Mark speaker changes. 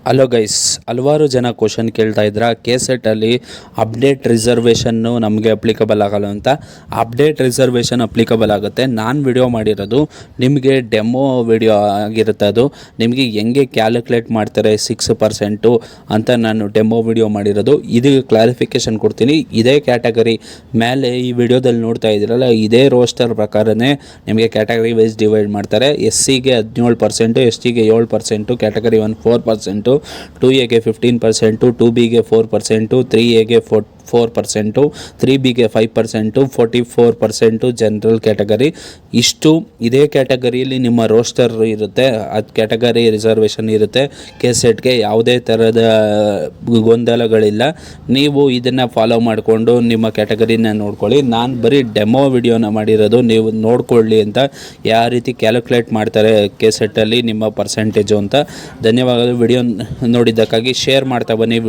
Speaker 1: Hello guys, ಹಲವಾರು ಜನ question ಕೇಳ್ತಾ ಇದ್ರ KSET-ಅಲ್ಲಿ ಅಪ್ಡೇಟ್ ರಿಸರ್ವೇಷನ್ನು ನಮಗೆ ಅಪ್ಲಿಕಬಲ್ ಆಗಲ್ಲ ಅಂತ. ಅಪ್ಡೇಟ್ ರಿಸರ್ವೇಷನ್ ಅಪ್ಲಿಕಬಲ್ ಆಗುತ್ತೆ. ನಾನು ವಿಡಿಯೋ ಮಾಡಿರೋದು ನಿಮಗೆ ಡೆಮೋ ವಿಡಿಯೋ ಆಗಿರುತ್ತೆ. ಅದು ನಿಮಗೆ ಹೆಂಗೆ ಕ್ಯಾಲ್ಕುಲೇಟ್ ಮಾಡ್ತಾರೆ 6% ಅಂತ ನಾನು ಡೆಮೋ ವಿಡಿಯೋ ಮಾಡಿರೋದು. ಇದು ಕ್ಲಾರಿಫಿಕೇಷನ್ ಕೊಡ್ತೀನಿ. ಇದೇ ಕ್ಯಾಟಗರಿ ಮೇಲೆ ಈ ವಿಡಿಯೋದಲ್ಲಿ ನೋಡ್ತಾ ಇದ್ದೀರಲ್ಲ, ಇದೇ ರೋಸ್ಟರ್ ಪ್ರಕಾರನೇ ನಿಮಗೆ ಕ್ಯಾಟಗರಿ ವೈಸ್ ಡಿವೈಡ್ ಮಾಡ್ತಾರೆ. SC-ಗೆ 17%, ST-ಗೆ 7%, ಕ್ಯಾಟಗರಿ 1 4%, 2A-ಗೆ 15%, 2B-ಗೆ 4%, 3A-ಗೆ 4%, 3B-ಗೆ 5%, 44% ಜನರಲ್ ಕ್ಯಾಟಗರಿ. ಇಷ್ಟು ಇದೇ ಕ್ಯಾಟಗರಿಯಲ್ಲಿ ನಿಮ್ಮ ರೋಸ್ಟರ್ ಇರುತ್ತೆ. ಅದು ಕ್ಯಾಟಗರಿ ರಿಸರ್ವೇಷನ್ ಇರುತ್ತೆ. KSET-ಗೆ ಯಾವುದೇ ಥರದ ಗೊಂದಲಗಳಿಲ್ಲ. ನೀವು ಇದನ್ನು ಫಾಲೋ ಮಾಡಿಕೊಂಡು ನಿಮ್ಮ ಕ್ಯಾಟಗರಿನ ನೋಡ್ಕೊಳ್ಳಿ. ನಾನು ಬರೀ ಡೆಮೋ ವಿಡಿಯೋನ ಮಾಡಿರೋದು, ನೀವು ನೋಡ್ಕೊಳ್ಳಿ ಅಂತ, ಯಾವ ರೀತಿ ಕ್ಯಾಲ್ಕುಲೇಟ್ ಮಾಡ್ತಾರೆ KSET-ಅಲ್ಲಿ ನಿಮ್ಮ ಪರ್ಸೆಂಟೇಜು ಅಂತ. ಧನ್ಯವಾದಗಳು. ವಿಡಿಯೋ ನೋಡಿದ್ದಕ್ಕಾಗಿ ಶೇರ್ ಮಾಡ್ತಾ ಬನ್ನಿ.